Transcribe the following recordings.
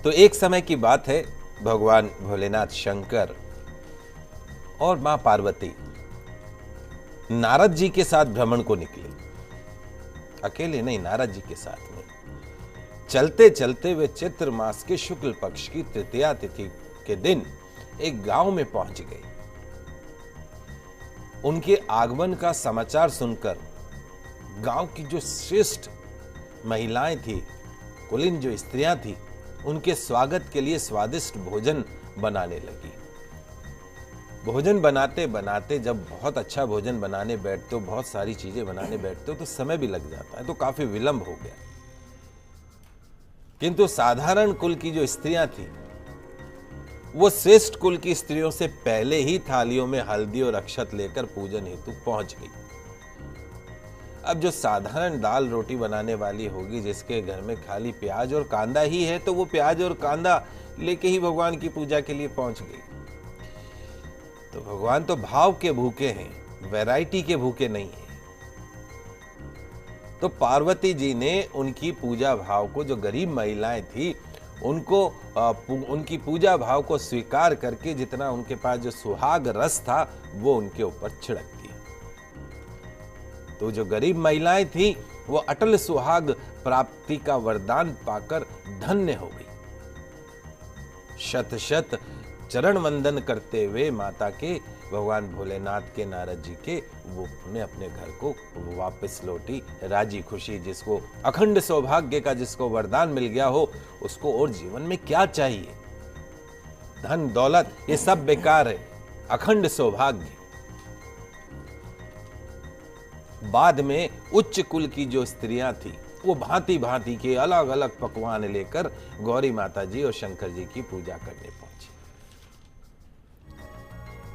तो एक समय की बात है, भगवान भोलेनाथ शंकर और मां पार्वती नारद जी के साथ भ्रमण को निकले। अकेले नहीं, नारद जी के साथ में चलते चलते वे चित्र मास के शुक्ल पक्ष की तृतीया तिथि के दिन एक गांव में पहुंच गए। उनके आगमन का समाचार सुनकर गांव की जो श्रेष्ठ महिलाएं थी, कुलीन जो स्त्रियां थी, उनके स्वागत के लिए स्वादिष्ट भोजन बनाने लगी। भोजन बनाते बनाते जब बहुत अच्छा भोजन बनाने बैठते हो, बहुत सारी चीजें बनाने बैठते हो, तो समय भी लग जाता है, तो काफी विलंब हो गया। किंतु साधारण कुल की जो स्त्रियां थी, वो श्रेष्ठ कुल की स्त्रियों से पहले ही थालियों में हल्दी और अक्षत लेकर पूजन हेतु पहुंच गई। अब जो साधारण दाल रोटी बनाने वाली होगी, जिसके घर में खाली प्याज और कांदा ही है, तो वो प्याज और कांदा लेके ही भगवान की पूजा के लिए पहुंच गई। तो भगवान तो भाव के भूखे हैं, वैरायटी के भूखे नहीं हैं। तो पार्वती जी ने उनकी पूजा भाव को, जो गरीब महिलाएं थी, उनको उनकी पूजा भाव को स्वीकार करके जितना उनके पास जो सुहाग रस था वो उनके ऊपर छिड़क दिया। तो जो गरीब महिलाएं थी वो अटल सुहाग प्राप्ति का वरदान पाकर धन्य हो गई। शत शत चरण वंदन करते हुए माता के, भगवान भोलेनाथ के, नारद जी के, वो अपने घर को वापस लौटी राजी खुशी। जिसको अखंड सौभाग्य का जिसको वरदान मिल गया हो, उसको और जीवन में क्या चाहिए? धन दौलत ये सब बेकार है, अखंड सौभाग्य। बाद में उच्च कुल की जो स्त्रियां थी, वो भांति भांति के अलग अलग पकवान लेकर गौरी माता जी और शंकर जी की पूजा करने पहुंची।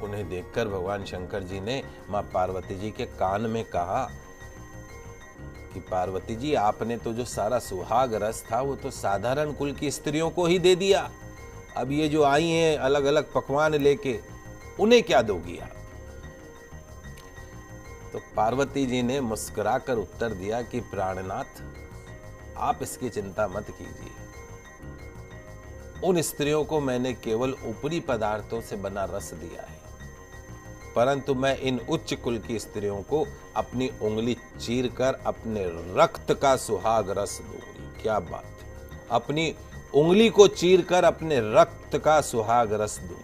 उन्हें देखकर भगवान शंकर जी ने मां पार्वती जी के कान में कहा कि पार्वती जी, आपने तो जो सारा सुहाग रस था वो तो साधारण कुल की स्त्रियों को ही दे दिया। अब ये जो आई हैं अलग अलग पकवान लेके, उन्हें क्या दोगी आप? तो पार्वती जी ने मुस्कुराकर उत्तर दिया कि प्राणनाथ, आप इसकी चिंता मत कीजिए। उन स्त्रियों को मैंने केवल ऊपरी पदार्थों से बना रस दिया है, परंतु मैं इन उच्च कुल की स्त्रियों को अपनी उंगली चीरकर अपने रक्त का सुहाग रस दूंगी। क्या बात! अपनी उंगली को चीरकर अपने रक्त का सुहाग रस दूंगी।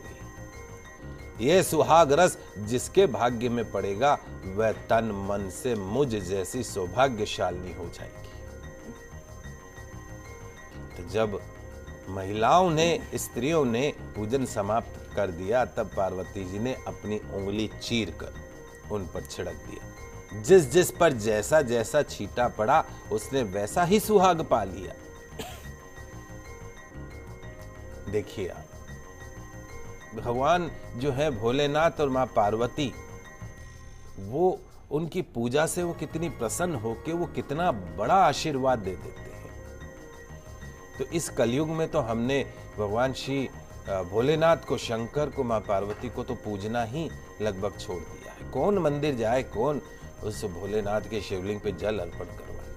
यह सुहाग रस जिसके भाग्य में पड़ेगा, वह तन मन से मुझ जैसी सौभाग्यशालिनी हो जाएगी। तो जब महिलाओं ने, स्त्रियों ने पूजन समाप्त कर दिया, तब पार्वती जी ने अपनी उंगली चीरकर उन पर छिड़क दिया। जिस जिस पर जैसा जैसा छींटा पड़ा, उसने वैसा ही सुहाग पा लिया। देखिए आप, भगवान जो है भोलेनाथ और मां पार्वती, वो उनकी पूजा से वो कितनी प्रसन्न होके वो कितना बड़ा आशीर्वाद दे देते हैं। तो इस कलयुग में तो हमने भगवान श्री भोलेनाथ को, शंकर को, मां पार्वती को तो पूजना ही लगभग छोड़ दिया है। कौन मंदिर जाए, कौन उस भोलेनाथ के शिवलिंग पे जल अर्पण करवाए?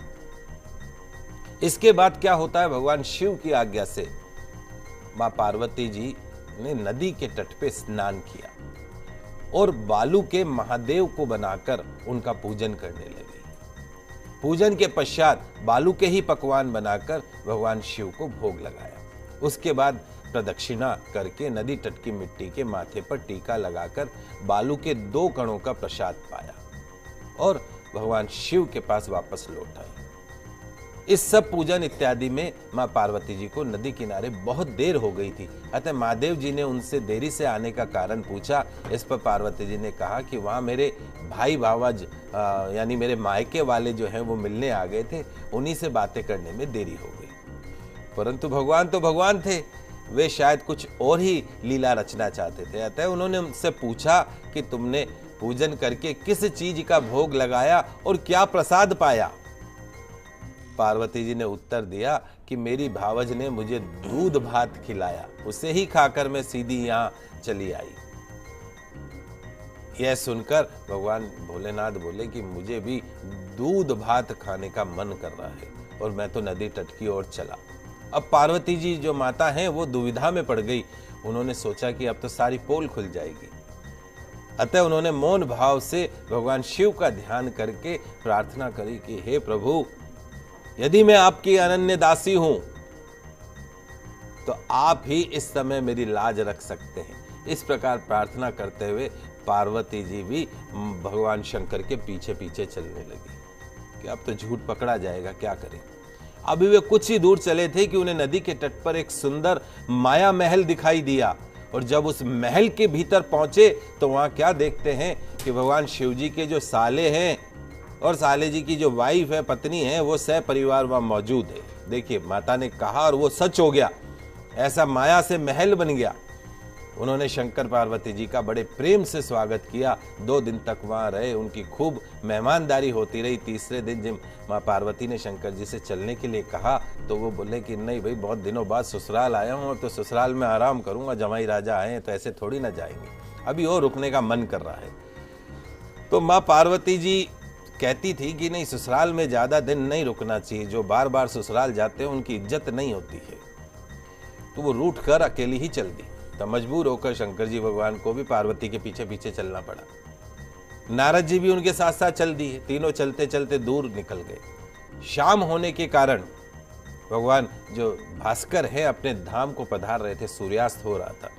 इसके बाद क्या होता है, भगवान शिव की आज्ञा से मां पार्वती जी ने नदी के तट पे स्नान किया और बालू के महादेव को बनाकर उनका पूजन करने लगी। पूजन के पश्चात बालू के ही पकवान बनाकर भगवान शिव को भोग लगाया। उसके बाद प्रदक्षिणा करके नदी तट की मिट्टी के माथे पर टीका लगाकर बालू के 2 कणों का प्रसाद पाया और भगवान शिव के पास वापस लौट आए। इस सब पूजन इत्यादि में मां पार्वती जी को नदी किनारे बहुत देर हो गई थी। अतः महादेव जी ने उनसे देरी से आने का कारण पूछा। इस पर पार्वती जी ने कहा कि वहां मेरे भाई भावज यानी मेरे मायके वाले जो हैं वो मिलने आ गए थे, उन्हीं से बातें करने में देरी हो गई। परंतु भगवान तो भगवान थे, वे शायद कुछ और ही लीला रचना चाहते थे। अतः उन्होंने उनसे पूछा कि तुमने पूजन करके किस चीज का भोग लगाया और क्या प्रसाद पाया? पार्वती जी ने उत्तर दिया कि मेरी भावज ने मुझे दूध भात खिलाया, उसे ही खाकर मैं सीधी यहां चली आई। यह सुनकर भगवान भोलेनाथ बोले कि मुझे भी दूध भात खाने का मन कर रहा है और मैं तो नदी तट की ओर चला। अब पार्वती जी जो माता हैं वो दुविधा में पड़ गई। उन्होंने सोचा कि अब तो सारी पोल खुल जाएगी। अतः उन्होंने मौन भाव से भगवान शिव का ध्यान करके प्रार्थना करी कि हे प्रभु, यदि मैं आपकी अनन्य दासी हूं तो आप ही इस समय मेरी लाज रख सकते हैं। इस प्रकार प्रार्थना करते हुए पार्वती जी भी भगवान शंकर के पीछे पीछे चलने लगी कि अब तो झूठ पकड़ा जाएगा, क्या करें। अभी वे कुछ ही दूर चले थे कि उन्हें नदी के तट पर एक सुंदर माया महल दिखाई दिया, और जब उस महल के भीतर पहुंचे तो वहां क्या देखते हैं कि भगवान शिव जी के जो साले हैं और साले जी की जो वाइफ है, पत्नी है, वो सह परिवार वहां मौजूद है। देखिए, माता ने कहा और वो सच हो गया। ऐसा माया से महल बन गया। उन्होंने शंकर पार्वती जी का बड़े प्रेम से स्वागत किया। 2 दिन तक वहां रहे, उनकी खूब मेहमानदारी होती रही। तीसरे दिन जब माँ पार्वती ने शंकर जी से चलने के लिए कहा तो वो बोले कि नहीं भाई, बहुत दिनों बाद ससुराल आया हूँ, तो ससुराल में आराम करूंगा। जमाई राजा आए हैं तो ऐसे थोड़ी ना जाएंगे, अभी और रुकने का मन कर रहा है। तो माँ पार्वती जी कहती थी कि नहीं, ससुराल में ज्यादा दिन नहीं रुकना चाहिए। जो बार बार ससुराल जाते हैं उनकी इज्जत नहीं होती है। तो वो रूठ कर अकेली ही चल दी। तो मजबूर होकर शंकर जी भगवान को भी पार्वती के पीछे पीछे चलना पड़ा। नारद जी भी उनके साथ साथ चल दिए। तीनों चलते चलते दूर निकल गए। शाम होने के कारण भगवान जो भास्कर है अपने धाम को पधार रहे थे, सूर्यास्त हो रहा था।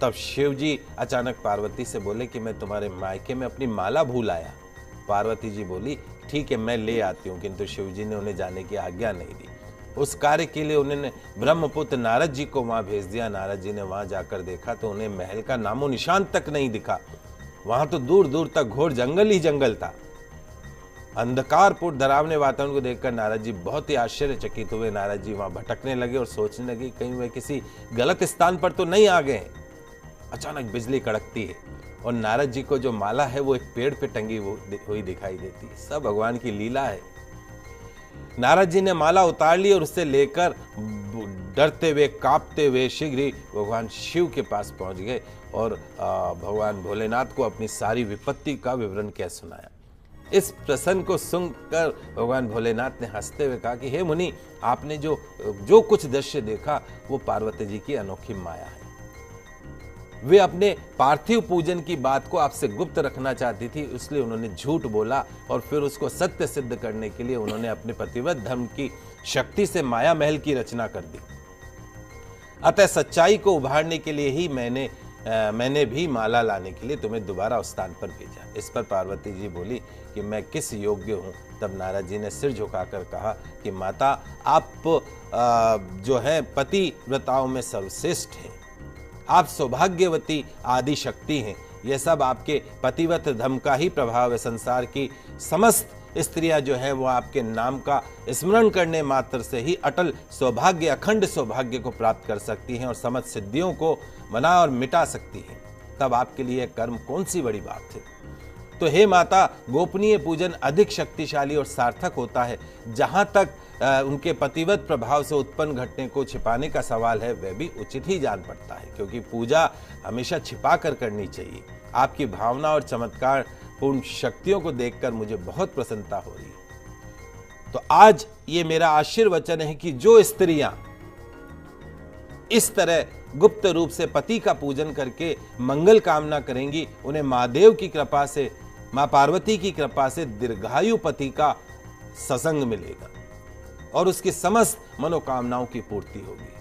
तब शिव जी अचानक पार्वती से बोले कि मैं तुम्हारे मायके में अपनी माला भूल आया। पार्वती जी बोली ठीक है, मैं ले आती हूँ, किंतु शिव जी ने उन्हें जाने की आज्ञा नहीं दी। उस कार्य के लिए उन्होंने ब्रह्मपुत्र नारद जी को वहां भेज दिया। नारद जी ने वहां जाकर देखा तो उन्हें महल का नामो निशान तक नहीं दिखा। वहां तो दूर दूर तक घोर जंगल ही जंगल था। अंधकारपूर्ण डरावने वातावरण को देखकर नारद जी बहुत ही आश्चर्यचकित हुए। नारद जी वहां भटकने लगे और सोचने लगे कहीं वे किसी गलत स्थान पर तो नहीं आ गए। अचानक बिजली कड़कती है और नारद जी को जो माला है वो एक पेड़ पे टंगी हुई दिखाई देती है। सब भगवान की लीला है। नारद जी ने माला उतार ली और उससे लेकर डरते हुए कांपते हुए शीघ्र ही भगवान शिव के पास पहुंच गए और भगवान भोलेनाथ को अपनी सारी विपत्ति का विवरण क्या सुनाया। इस प्रसंग को सुनकर भगवान भोलेनाथ ने हंसते हुए कहा कि हे मुनि, आपने जो कुछ दृश्य देखा वो पार्वती जी की अनोखी माया है। वे अपने पार्थिव पूजन की बात को आपसे गुप्त रखना चाहती थी, इसलिए उन्होंने झूठ बोला और फिर उसको सत्य सिद्ध करने के लिए उन्होंने अपने पतिव्रत धर्म की शक्ति से माया महल की रचना कर दी। अतः सच्चाई को उभारने के लिए ही मैंने भी माला लाने के लिए तुम्हें दोबारा उस स्थान पर भेजा। इस पर पार्वती जी बोली कि मैं किस योग्य हूं। तब नारद जी ने सिर झुकाकर कहा कि माता, आप जो है पतिव्रताओं में सर्वश्रेष्ठ हैं। आप सौभाग्यवती आदि शक्ति हैं। यह सब आपके पतिव्रत धर्म का ही प्रभाव है। संसार की समस्त स्त्रियां जो है वो आपके नाम का स्मरण करने मात्र से ही अटल सौभाग्य, अखंड सौभाग्य को प्राप्त कर सकती हैं और समस्त सिद्धियों को मना और मिटा सकती हैं। तब आपके लिए कर्म कौन सी बड़ी बात है। तो हे माता, गोपनीय पूजन अधिक शक्तिशाली और सार्थक होता है। जहां तक उनके पतिव्रत प्रभाव से उत्पन्न घटने को छिपाने का सवाल है, वह भी उचित ही जान पड़ता है, क्योंकि पूजा हमेशा छिपा कर करनी चाहिए। आपकी भावना और चमत्कार पूर्ण शक्तियों को देखकर मुझे बहुत प्रसन्नता हो रही है। तो आज ये मेरा आशीर्वचन है कि जो स्त्रियां इस तरह गुप्त रूप से पति का पूजन करके मंगल कामना करेंगी, उन्हें महादेव की कृपा से, मां पार्वती की कृपा से दीर्घायु पति का सत्संग मिलेगा और उसकी समस्त मनोकामनाओं की पूर्ति होगी।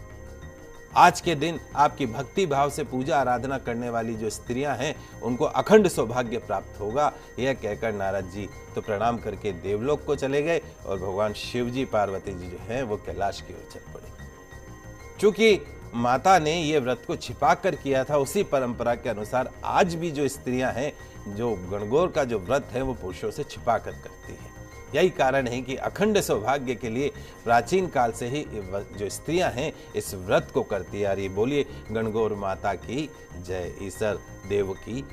आज के दिन आपकी भक्ति भाव से पूजा आराधना करने वाली जो स्त्रियां हैं उनको अखंड सौभाग्य प्राप्त होगा। यह कहकर नारद जी तो प्रणाम करके देवलोक को चले गए और भगवान शिव जी, पार्वती जी जो हैं वो कैलाश की ओर चल पड़े। चूंकि माता ने यह व्रत को छिपा कर किया था, उसी परंपरा के अनुसार आज भी जो स्त्रियां हैं, जो गणगौर का जो व्रत है वो पुरुषों से छिपा कर करती है। यही कारण है कि अखंड सौभाग्य के लिए प्राचीन काल से ही जो स्त्रियां हैं इस व्रत को करती आ रही। बोलिए गणगौर माता की जय, ईश्वर देव की